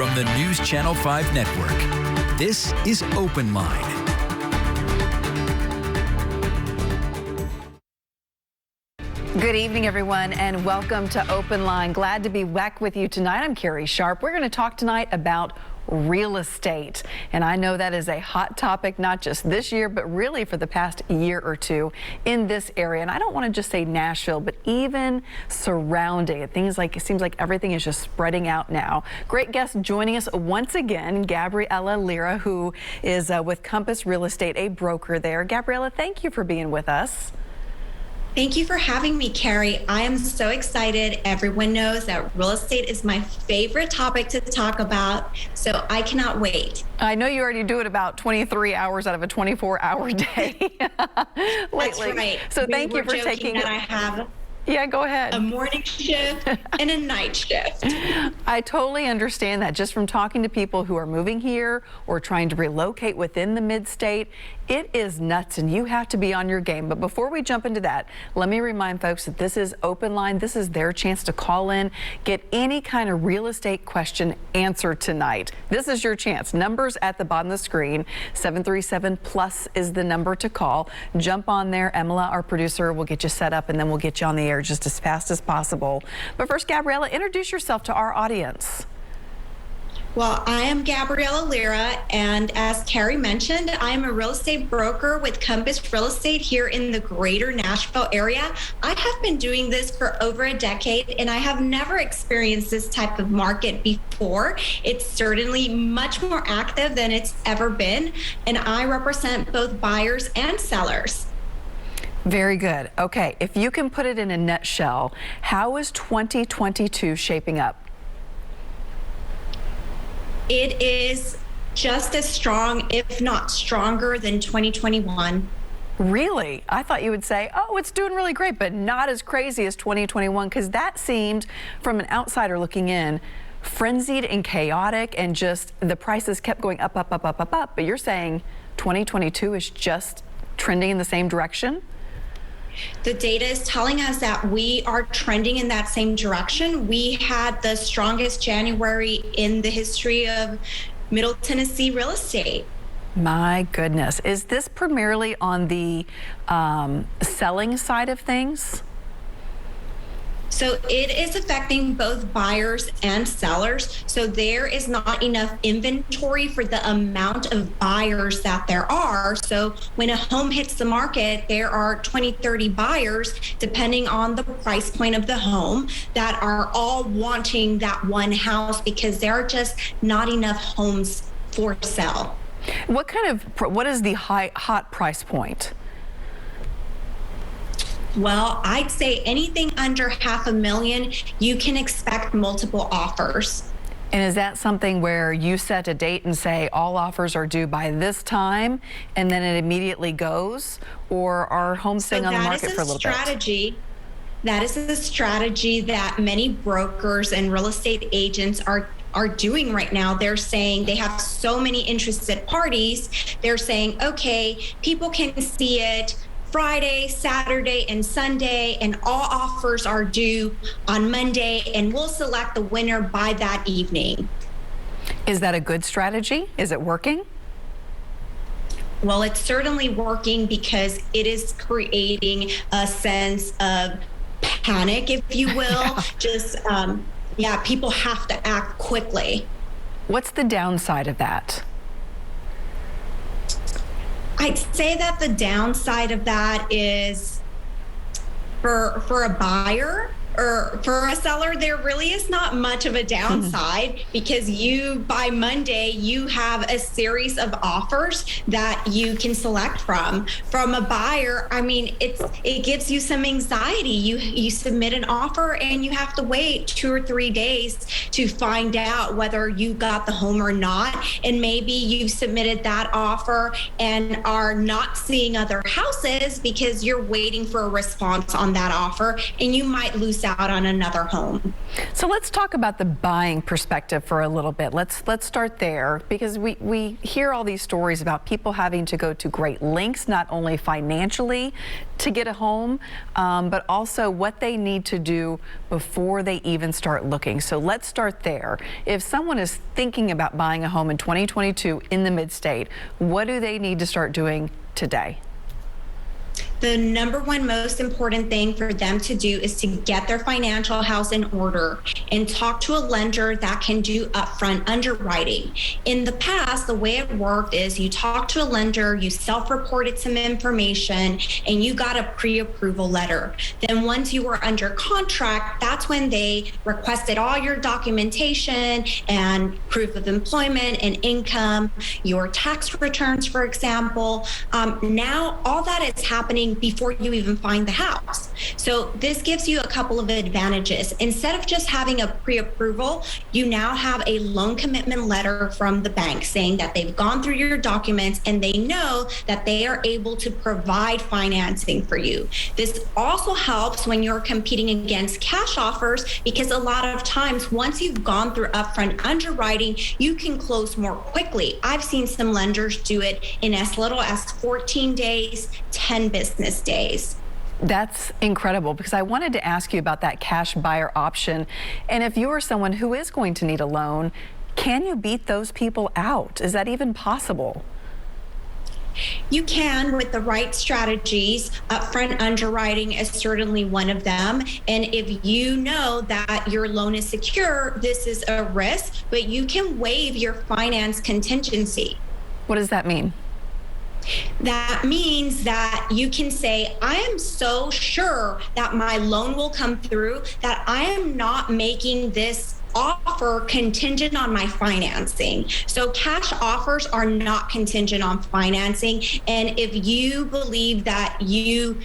from the News Channel 5 network. This is OpenLine. Good evening, everyone, and welcome to OpenLine. Glad to be back with you tonight. I'm Carrie Sharp. We're going to talk tonight about real estate. And I know that is a hot topic, not just this year, but really for the past year or two in this area. And I don't want to just say Nashville, but even surrounding it. It seems like everything is just spreading out now. Great guest joining us once again, Gabriela Lira, who is with Compass Real Estate, a broker there. Gabriela, thank you for being with us. Thank you for having me, Carrie. I am so excited. Everyone knows that real estate is my favorite topic to talk about, so I cannot wait. I know you already do it about 23 hours out of a 24-hour day lately. That's right. So thank you for taking it. I have go ahead. A morning shift and a night shift. I totally understand that. Just from talking to people who are moving here or trying to relocate within the mid-state, it is nuts and you have to be on your game. But before we jump into that, let me remind folks that this is OpenLine. This is their chance to call in, get any kind of real estate question answered tonight. This is your chance. Numbers at the bottom of the screen. 737+ is the number to call. Jump on there. Emila, our producer, will get you set up and then we'll get you on the air just as fast as possible. But first, Gabriela, introduce yourself to our audience. Well, I am Gabriela Lira, and as Carrie mentioned, I am a real estate broker with Compass Real Estate here in the greater Nashville area. I have been doing this for over a decade, and I have never experienced this type of market before. It's certainly much more active than it's ever been, and I represent both buyers and sellers. Very good. Okay, if you can put it in a nutshell, how is 2022 shaping up? It is just as strong, if not stronger, than 2021. Really? I thought you would say, oh, it's doing really great, but not as crazy as 2021, because that seemed, from an outsider looking in, frenzied and chaotic, and just the prices kept going up, up, up, up, up, up. But you're saying 2022 is just trending in the same direction? The data is telling us that we are trending in that same direction. We had the strongest January in the history of Middle Tennessee real estate. My goodness. Is this primarily on the selling side of things? So it is affecting both buyers and sellers. So there is not enough inventory for the amount of buyers that there are. So when a home hits the market, there are 20, 30 buyers, depending on the price point of the home, that are all wanting that one house because there are just not enough homes for sale. What is the hot price point? Well, I'd say anything under $500,000, you can expect multiple offers. And is that something where you set a date and say all offers are due by this time and then it immediately goes? Or are homes staying on the market for a little bit? That is a strategy that many brokers and real estate agents are doing right now. They're saying they have so many interested parties. They're saying, okay, people can see it Friday, Saturday, and Sunday, and all offers are due on Monday, and we'll select the winner by that evening. Is that a good strategy? Is it working? Well, it's certainly working because it is creating a sense of panic, if you will. Just, people have to act quickly. What's the downside of that? I'd say that the downside of that is for a buyer or for a seller, there really is not much of a downside because by Monday, you have a series of offers that you can select from. From a buyer, I mean, it gives you some anxiety. You submit an offer and you have to wait 2 or 3 days to find out whether you got the home or not. And maybe you submitted that offer and are not seeing other houses because you're waiting for a response on that offer, and you might lose lose out on another home. So let's talk about the buying perspective for a little bit. Let's start there, because we hear all these stories about people having to go to great lengths, not only financially to get a home, but also what they need to do before they even start looking. So let's start there. If someone is thinking about buying a home in 2022 in the mid-state, what do they need to start doing today? The number one most important thing for them to do is to get their financial house in order and talk to a lender that can do upfront underwriting. In the past, the way it worked is you talk to a lender, you self-reported some information, and you got a pre-approval letter. Then once you were under contract, that's when they requested all your documentation and proof of employment and income, your tax returns, for example. Now all that is happening before you even find the house. So this gives you a couple of advantages. Instead of just having a pre-approval, you now have a loan commitment letter from the bank saying that they've gone through your documents and they know that they are able to provide financing for you. This also helps when you're competing against cash offers, because a lot of times once you've gone through upfront underwriting, you can close more quickly. I've seen some lenders do it in as little as 14 days, 10 business days. That's incredible, because I wanted to ask you about that cash buyer option. And if you're someone who is going to need a loan, can you beat those people out? Is that even possible? You can, with the right strategies. Upfront underwriting is certainly one of them. And if you know that your loan is secure, this is a risk, but you can waive your finance contingency. What does that mean? That means that you can say, I am so sure that my loan will come through that I am not making this offer contingent on my financing. So cash offers are not contingent on financing. And if you believe that you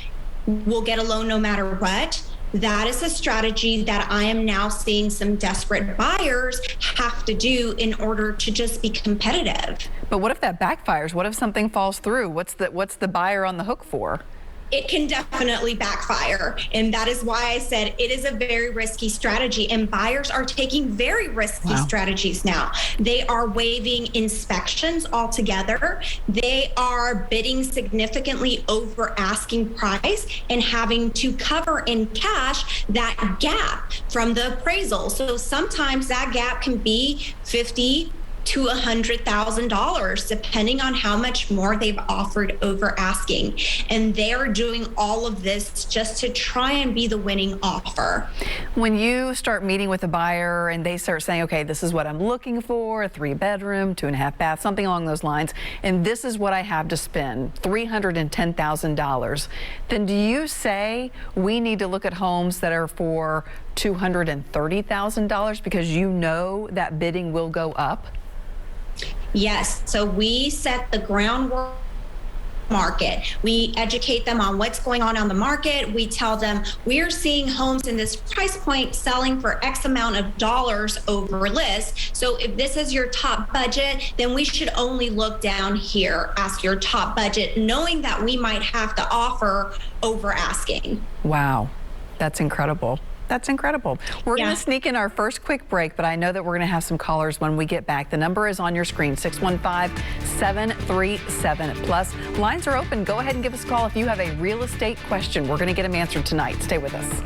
will get a loan no matter what, that is a strategy that I am now seeing some desperate buyers have to do in order to just be competitive. But what if that backfires? What if something falls through? What's the buyer on the hook for? It can definitely backfire. And that is why I said it is a very risky strategy. And buyers are taking very risky strategies now. They are waiving inspections altogether. They are bidding significantly over asking price and having to cover in cash that gap from the appraisal. So sometimes that gap can be $50,000 to $100,000, depending on how much more they've offered over asking. And they're doing all of this just to try and be the winning offer. When you start meeting with a buyer and they start saying, okay, this is what I'm looking for, a 3-bedroom, 2.5 bath, something along those lines, and this is what I have to spend, $310,000, then do you say we need to look at homes that are for $230,000 because you know that bidding will go up? Yes. So we set the groundwork market. We educate them on what's going on the market. We tell them we're seeing homes in this price point selling for X amount of dollars over list. So if this is your top budget, then we should only look down here as your top budget, knowing that we might have to offer over asking. Wow. That's incredible. That's incredible. We're going to sneak in our first quick break, but I know that we're going to have some callers when we get back. The number is on your screen, 615-737+. Lines are open. Go ahead and give us a call if you have a real estate question. We're going to get them answered tonight. Stay with us.